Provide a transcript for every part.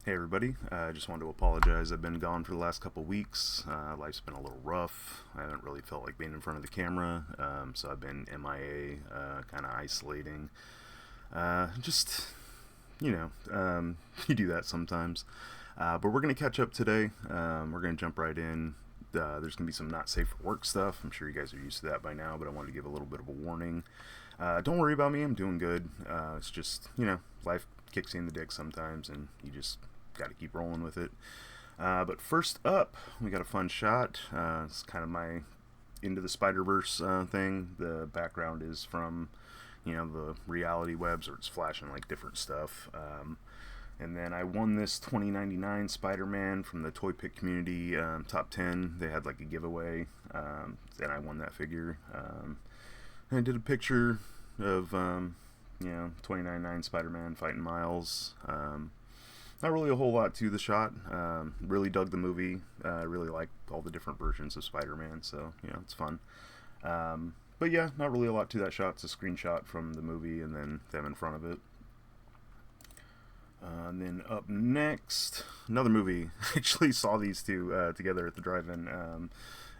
Hey everybody, I just wanted to apologize. I've been gone for the last couple weeks. Life's been a little rough. I haven't really felt like being in front of the camera, so I've been MIA, kind of isolating. Just, you do that sometimes. But we're going to catch up today. We're going to jump right in. There's going to be some not safe for work stuff. I'm sure you guys are used to that by now, but I wanted to give a little bit of a warning. Don't worry about me, I'm doing good. It's just, life kicks you in the dick sometimes, and you just got to keep rolling with it. But first up, we got a fun shot. It's kind of my Into the Spider-Verse thing. The background is from, the reality webs, or it's flashing like different stuff. And then I won this 2099 Spider-Man from the Toy Pick community top 10. They had like a giveaway, and I won that figure. And I did a picture of, 2099 Spider-Man fighting Miles. Not really a whole lot to the shot. Really dug the movie. Really like all the different versions of Spider-Man, so it's fun. But yeah, not really a lot to that shot. It's a screenshot from the movie and then them in front of it. And then up next, another movie. I actually saw these two together at the drive-in.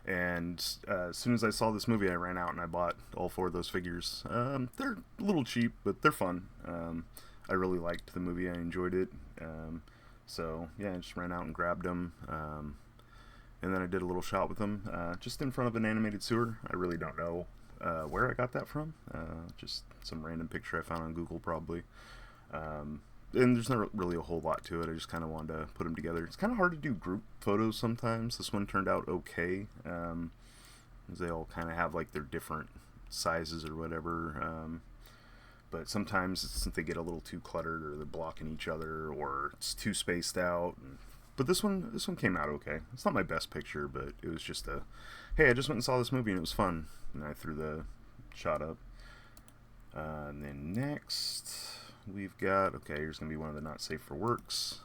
And as soon as I saw this movie, I ran out and I bought all four of those figures. They're a little cheap, but they're fun. I really liked the movie. I enjoyed it. So yeah, I just ran out and grabbed them. And then I did a little shot with them, just in front of an animated sewer. I really don't know where I got that from. Just some random picture I found on Google, probably. And there's not really a whole lot to it. I just kind of wanted to put them together. It's kind of hard to do group photos sometimes. This one turned out okay. They all kind of have like their different sizes or whatever. But sometimes they get a little too cluttered, or they're blocking each other, or it's too spaced out. But this one came out okay. It's not my best picture, but it was just a, hey, I just went and saw this movie and it was fun, and I threw the shot up. And then next we've got, okay, here's gonna be one of the not safe for works.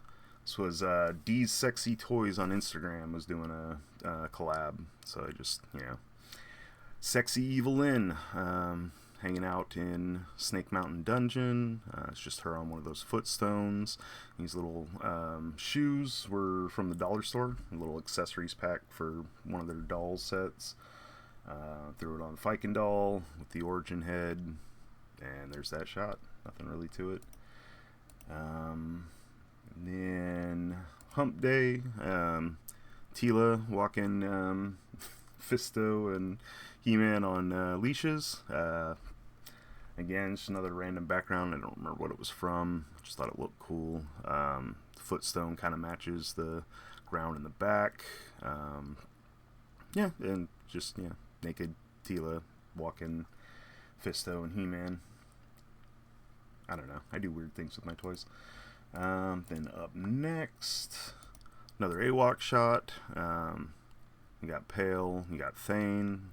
This was D's Sexy Toys on Instagram was doing a collab, so I just Sexy Evelyn. Hanging out in Snake Mountain Dungeon. It's just her on one of those footstones. These little shoes were from the dollar store, a little accessories pack for one of their doll sets. Threw it on Fiken doll with the origin head, and there's that shot. Nothing really to it. And then Hump Day, Tila walking Fisto and He-Man on leashes. Again, just another random background. I don't remember what it was from. Just thought it looked cool. The footstone kind of matches the ground in the back. Yeah, and just naked Tila walking Fisto and He-Man. I don't know. I do weird things with my toys. Then up next, another AWOC shot. You got Pale. You got Thane.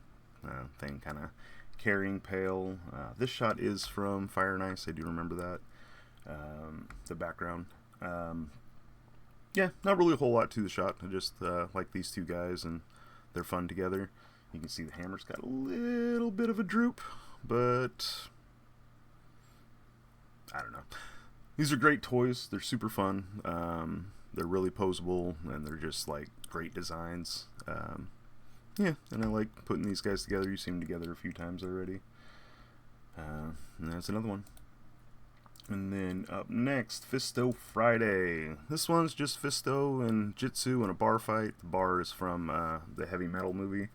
Thane kind of carrying Pale. This shot is from Fire and Ice. I do remember that. The background. Yeah, not really a whole lot to the shot. I just like these two guys, and they're fun together. You can see the hammer's got a little bit of a droop, but I don't know. These are great toys. They're super fun. They're really posable, and they're just like great designs. Yeah, and I like putting these guys together. You've seen them together a few times already. And that's another one. And then up next, Fisto Friday. This one's just Fisto and Jitsu in a bar fight. The bar is from the Heavy Metal movie.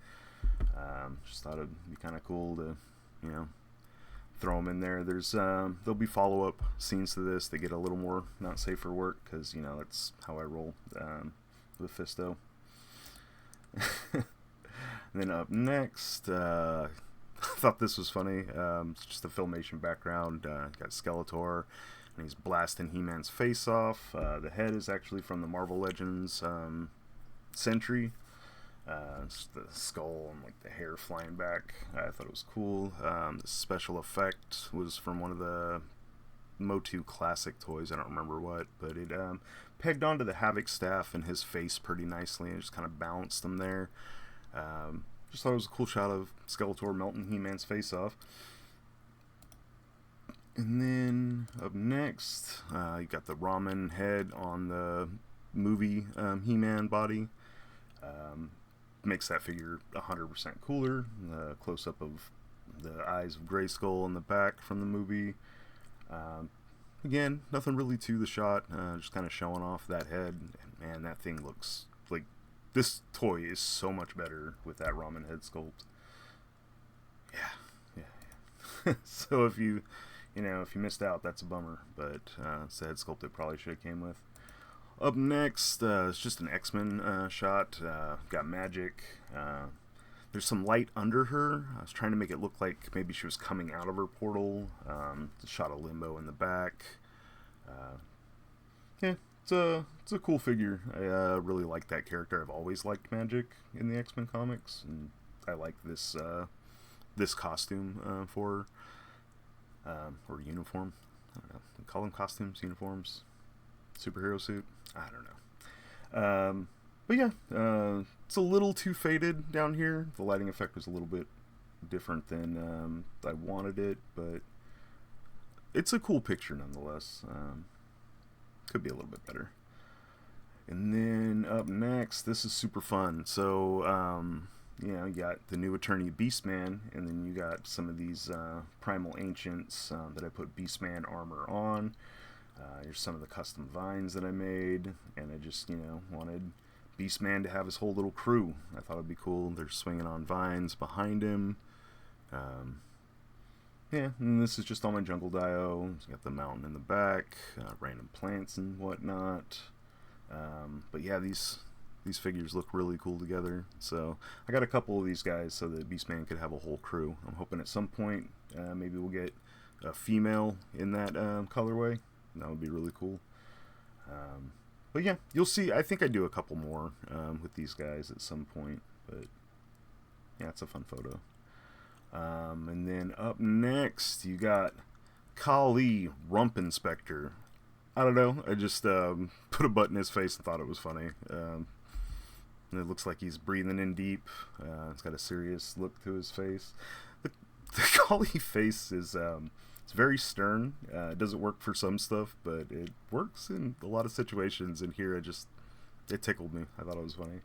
Just thought it'd be kind of cool to, throw them in there. There'll be follow-up scenes to this. They get a little more not safe for work, because that's how I roll with Fisto. And then up next, I thought this was funny. It's just a Filmation background. Got Skeletor, and he's blasting He-Man's face off. The head is actually from the Marvel Legends Sentry. It's the skull and like the hair flying back. I thought it was cool. The special effect was from one of the Motu classic toys. I don't remember what, but it pegged onto the Havoc staff and his face pretty nicely, and just kind of balanced them there. Just thought it was a cool shot of Skeletor melting He-Man's face off. And then up next, you got the ramen head on the movie He-Man body. Um, Makes that figure 100% cooler. The close up of the eyes of Grayskull in the back from the movie. Um, Again, nothing really to the shot, just kind of showing off that head. And man, that thing looks like this toy is so much better with that ramen head sculpt. Yeah, yeah. So if you missed out, that's a bummer. But it's the head sculpt it probably should have came with. Up next, it's just an X-Men shot. Got Magic. There's some light under her. I was trying to make it look like maybe she was coming out of her portal. Shot a Limbo in the back. Yeah, it's a cool figure. I really like that character. I've always liked Magic in the X-Men comics, and I like this costume for her. Or uniform. I don't know. Call them costumes, uniforms, superhero suit. I don't know. But yeah, it's a little too faded down here. The lighting effect was a little bit different than I wanted it, but it's a cool picture nonetheless. Could be a little bit better. And then up next, this is super fun. So, you got the new Attorney Beastman, and then you got some of these Primal Ancients that I put Beastman armor on. Here's some of the custom vines that I made, and I just, wanted Beastman to have his whole little crew. I thought it'd be cool. They're swinging on vines behind him. Yeah, and this is just all my Jungle Dio. Got the mountain in the back, random plants and whatnot. But yeah, these figures look really cool together. So I got a couple of these guys so that Beastman could have a whole crew. I'm hoping at some point maybe we'll get a female in that colorway. That would be really cool. But yeah, you'll see. I think I do a couple more with these guys at some point. But yeah, it's a fun photo. And then up next, you got Kali Rump Inspector. I don't know. I just put a butt in his face and thought it was funny. And it looks like he's breathing in deep. It's got a serious look to his face. The Kali face is it's very stern. It doesn't work for some stuff, but it works in a lot of situations. And here, it tickled me. I thought it was funny.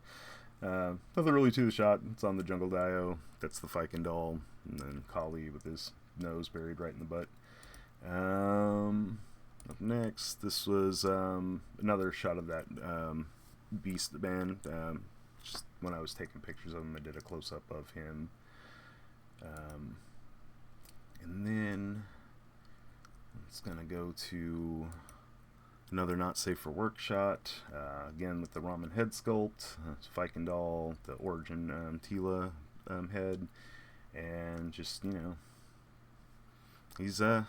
Nothing really to the shot. It's on the Jungle Dio. That's the Fiken doll. And then Kali with his nose buried right in the butt. Up next, this was another shot of that Beast Man. Just when I was taking pictures of him, I did a close-up of him. And then it's going to go to another Not Safe for Work shot. Again, with the Ramen head sculpt, Fiken doll, the Origin Tila head. And just, he's down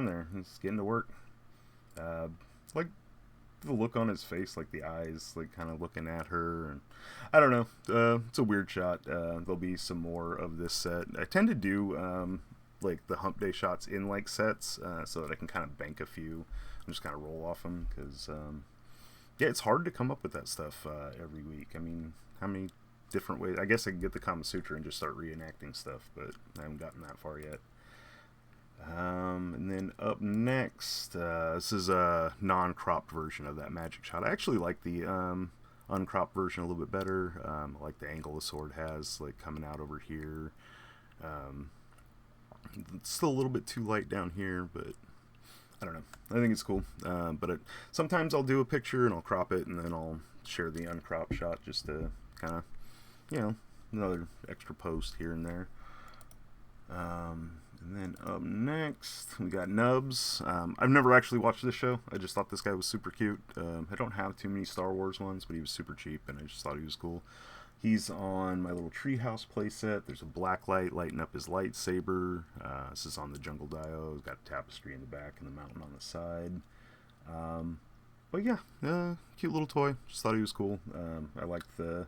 there. He's getting to work. Like the look on his face, like the eyes, like kind of looking at her, and I don't know. It's a weird shot. There'll be some more of this set. I tend to do like the Hump Day shots in like sets, so that I can kind of bank a few and just kind of roll off them. Because yeah, it's hard to come up with that stuff every week. I mean, how many different ways? I guess I could get the Kama Sutra and just start reenacting stuff, but I haven't gotten that far yet. And then up next, this is a non-cropped version of that magic shot. I actually like the uncropped version a little bit better. I like the angle the sword has, like coming out over here. It's still a little bit too light down here, but I don't know. I think it's cool. But sometimes I'll do a picture and I'll crop it, and then I'll share the uncropped shot just to kind of, another extra post here and there. And then up next, we got Nubs. I've never actually watched this show. I just thought this guy was super cute. I don't have too many Star Wars ones, but he was super cheap, and I just thought he was cool. He's on my little treehouse playset. There's a black light lighting up his lightsaber. This is on the Jungle Dio. He's got a tapestry in the back and the mountain on the side. But yeah, cute little toy. Just thought he was cool. I liked the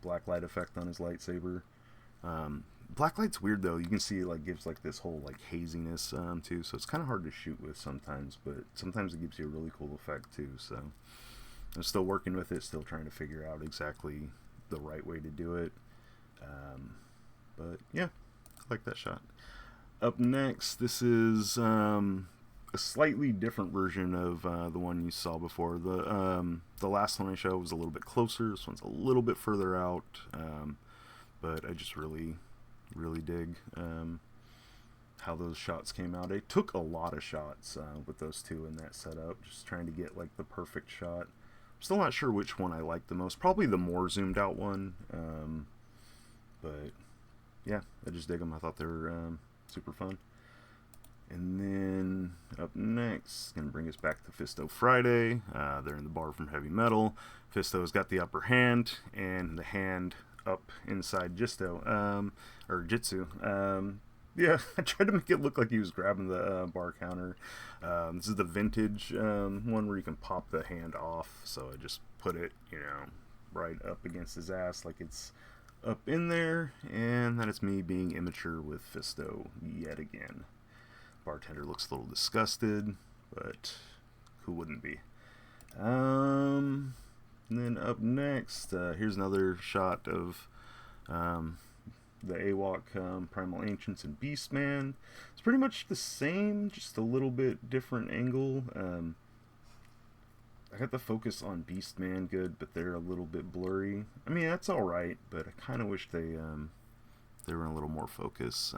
black light effect on his lightsaber. Blacklight's weird though. You can see it like gives like this whole like haziness too, so it's kind of hard to shoot with sometimes, but sometimes it gives you a really cool effect too. So I'm still working with it, still trying to figure out exactly the right way to do it. But yeah, I like that shot. Up next, this is a slightly different version of the one you saw before. The last one I showed was a little bit closer. This one's a little bit further out, but I just really dig how those shots came out. I took a lot of shots with those two in that setup, just trying to get like the perfect shot. I'm still not sure which one I like the most. Probably the more zoomed out one, but yeah, I just dig them. I thought they were super fun. And then up next, going to bring us back to Fisto Friday. They're in the bar from Heavy Metal. Fisto's got the upper hand, and the hand up inside Jisto, or Jitsu. Yeah, I tried to make it look like he was grabbing the bar counter. This is the vintage one where you can pop the hand off, so I just put it, right up against his ass like it's up in there, and that is me being immature with Fisto yet again. Bartender looks a little disgusted, but who wouldn't be? And then up next, here's another shot of the AWOC Primal Ancients and Beastman. It's pretty much the same, just a little bit different angle. I got the focus on Beastman good, but they're a little bit blurry. I mean, that's alright, but I kind of wish they were in a little more focus.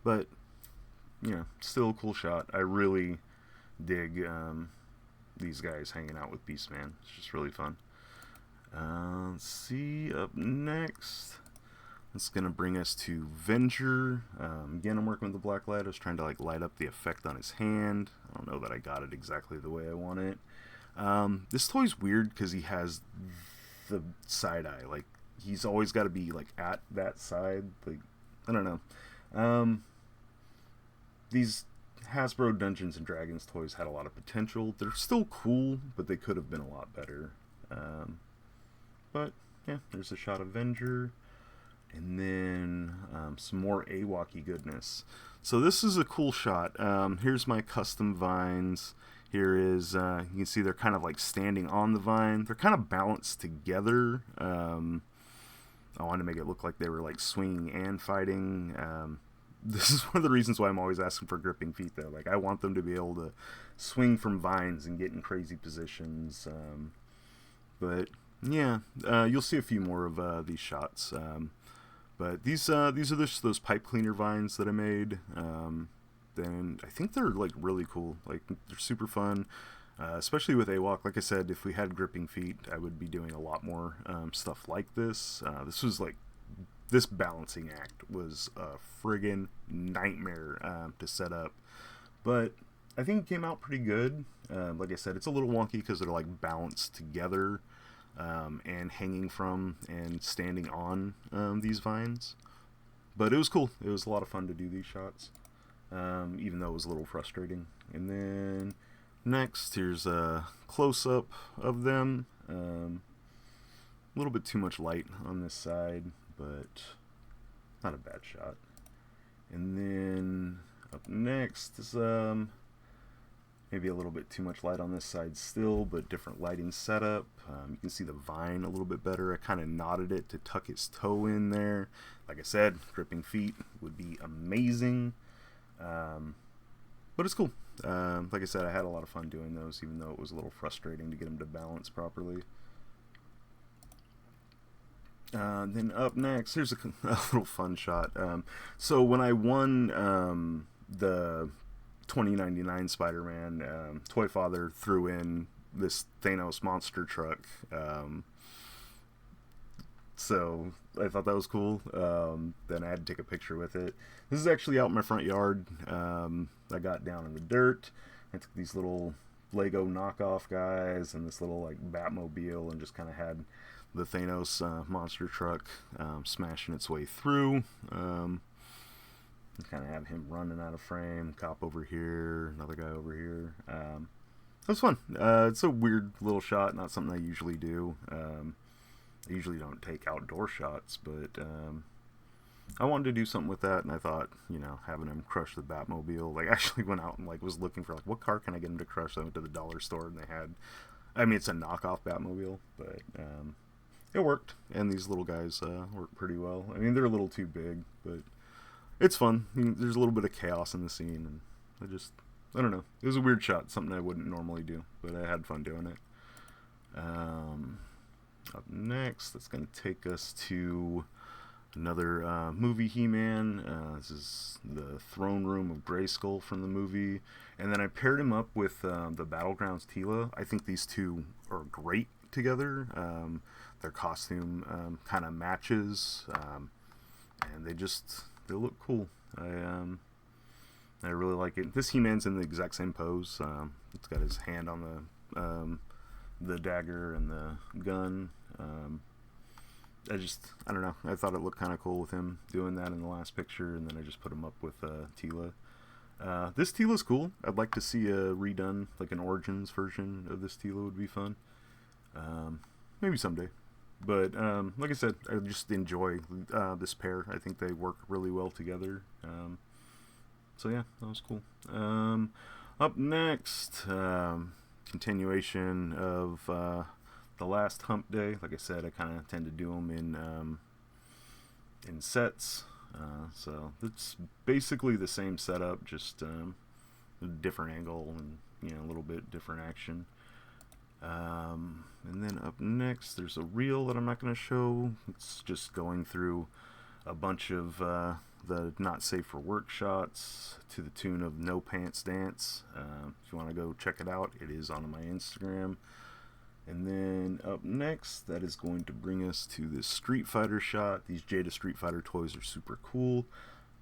But, still a cool shot. I really dig these guys hanging out with Beastman. It's just really fun. Let's see, up next, it's going to bring us to Venger. Again, I'm working with the black light. I was trying to light up the effect on his hand. I don't know that I got it exactly the way I want it. This toy's weird because he has the side eye. He's always got to be at that side. I don't know. These Hasbro Dungeons and Dragons toys had a lot of potential. They're still cool, but they could have been a lot better. But yeah, there's a shot of Venger. And then some more AWOC-y goodness. So this is a cool shot. Here's my custom vines. Here is, you can see they're kind of standing on the vine. They're kind of balanced together. I wanted to make it look like they were swinging and fighting. This is one of the reasons why I'm always asking for gripping feet, though. I want them to be able to swing from vines and get in crazy positions. But yeah, you'll see a few more of these shots. But these are just those pipe cleaner vines that I made. Then I think they're really cool. They're super fun, especially with AWOC. Like I said, if we had gripping feet, I would be doing a lot more stuff like this. This balancing act was a friggin' nightmare to set up, but I think it came out pretty good. Like I said, it's a little wonky because they're balanced together. And hanging from and standing on these vines. But it was cool. It was a lot of fun to do these shots, even though it was a little frustrating. And then next, here's a close-up of them. A little bit too much light on this side, but not a bad shot. And then up next is maybe a little bit too much light on this side still, but different lighting setup. You can see the vine a little bit better. I kind of knotted it to tuck his toe in there. Like I said, gripping feet would be amazing. But it's cool. Like I said, I had a lot of fun doing those, even though it was a little frustrating to get them to balance properly. Then up next, here's a little fun shot. So when I won the 2099 Spider-Man, Toy Father threw in this Thanos monster truck. So I thought that was cool. Then I had to take a picture with it. This is actually out in my front yard. I got down in the dirt. I took these little Lego knockoff guys and this little Batmobile and just kind of had the Thanos monster truck smashing its way through. Kind of have him running out of frame, cop over here, another guy over here. It was fun. It's a weird little shot, not something I usually do. I usually don't take outdoor shots, but I wanted to do something with that, and I thought, having him crush the Batmobile, I actually went out and was looking for what car can I get him to crush. I went to the dollar store and they had, it's a knockoff Batmobile, but it worked, and these little guys work pretty well. They're a little too big, but it's fun. There's a little bit of chaos in the scene, and I don't know. It was a weird shot, something I wouldn't normally do, but I had fun doing it. Up next, that's going to take us to another movie He-Man. This is the Throne Room of Grayskull from the movie. And then I paired him up with the Battlegrounds Teela. I think these two are great together. Their costume kind of matches. And they look cool. I really like it. This He-Man's in the exact same pose. It's got his hand on the dagger and the gun. I don't know. I thought it looked kind of cool with him doing that in the last picture, and then I just put him up with Teela. This Teela's cool. I'd like to see a redone, like an Origins version of this Teela would be fun. Maybe someday. But like I said, I just enjoy this pair. I think they work really well together. So yeah, that was cool. Up next, continuation of the last Hump Day. Like I said, I kind of tend to do them in sets. So it's basically the same setup, just a different angle and a little bit different action. And then up next, there's a reel that I'm not going to show. It's just going through a bunch of the not safe for work shots to the tune of No Pants Dance. If you want to go check it out, it is on my Instagram. And then up next, that is going to bring us to this Street Fighter shot. These Jada Street Fighter toys are super cool.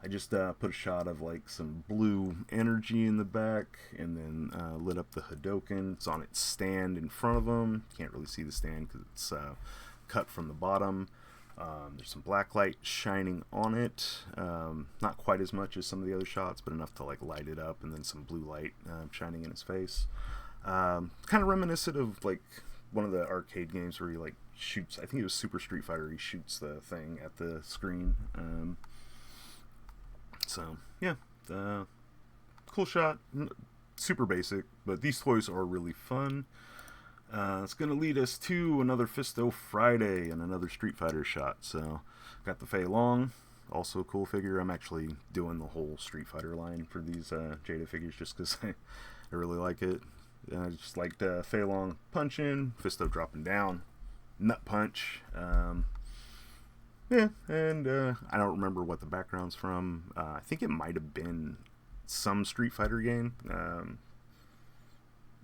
I just put a shot of like some blue energy in the back, and then lit up the Hadoken. It's on its stand in front of them. Can't really see the stand because it's cut from the bottom. There's some black light shining on it. Not quite as much as some of the other shots, but enough to like light it up, and then some blue light shining in his face. Kind of reminiscent of like one of the arcade games where he like shoots. I think it was Super Street Fighter. He shoots the thing at the screen. So yeah, cool shot. Super basic, but these toys are really fun. It's going to lead us to another Fisto Friday and another Street Fighter shot. So, got the Fei Long, also a cool figure. I'm actually doing the whole Street Fighter line for these Jada figures just because I really like it. I just liked Fei Long punching, Fisto dropping down, nut punch. Yeah, and I don't remember what the background's from. I think it might have been some Street Fighter game.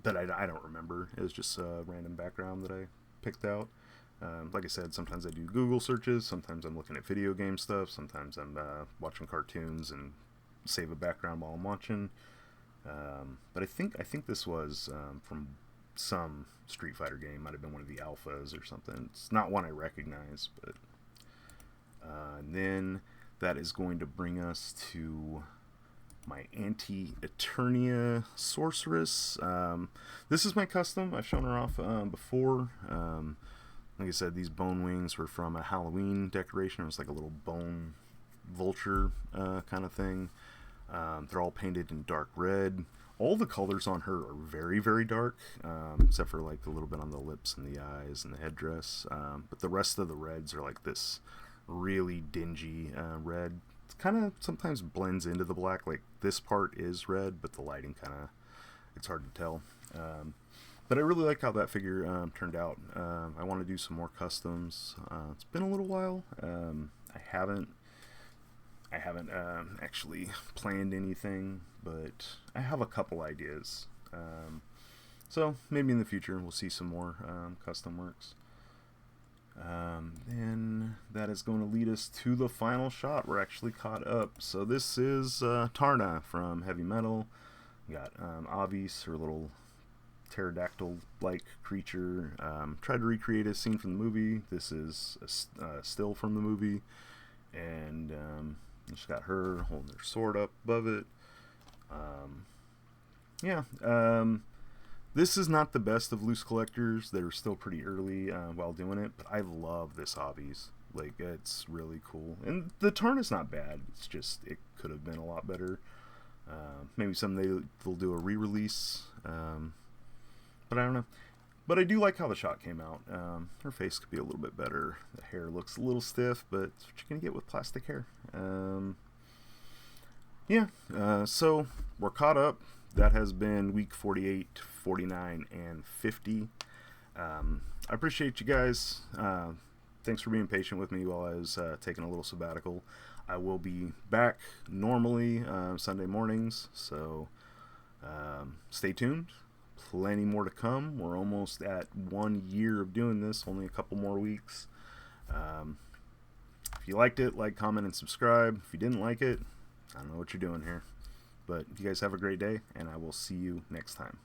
But I don't remember. It was just a random background that I picked out. Like I said, sometimes I do Google searches. Sometimes I'm looking at video game stuff. Sometimes I'm watching cartoons and save a background while I'm watching. But I think this was from some Street Fighter game. Might have been one of the alphas or something. It's not one I recognize. But and then that is going to bring us to my Anti-Eternia Sorceress. This is my custom. I've shown her off before. Like I said, these bone wings were from a Halloween decoration. It was like a little bone vulture kind of thing. They're all painted in dark red. All the colors on her are very, very dark, except for like a little bit on the lips and the eyes and the headdress. But the rest of the reds are like this really dingy red. Kind of sometimes blends into the black. Like this part is red, but the lighting kind of, it's hard to tell. But I really like how that figure turned out. I want to do some more customs. It's been a little while. I haven't actually planned anything, but I have a couple ideas. So maybe in the future we'll see some more custom works. And that is going to lead us to the final shot. We're actually caught up. So this is Tarna from Heavy Metal. We got Avis, her little pterodactyl-like creature. Tried to recreate a scene from the movie. This is a still from the movie. And just got her holding her sword up above it. This is not the best of loose collectors. They're still pretty early while doing it, but I love this Hobbies. Like, it's really cool. And the Tarna's not bad. It's just, it could have been a lot better. Maybe someday they'll do a re-release. But I don't know. But I do like how the shot came out. Her face could be a little bit better. The hair looks a little stiff, but it's what you're going to get with plastic hair. Yeah, so we're caught up. That has been week 48, 49, and 50. I appreciate you guys. Thanks for being patient with me while I was taking a little sabbatical. I will be back normally Sunday mornings, so stay tuned. Plenty more to come. We're almost at 1 year of doing this, only a couple more weeks. Um, if you liked it, like, comment, and subscribe. If you didn't like it, I don't know what you're doing here. But you guys have a great day, and I will see you next time.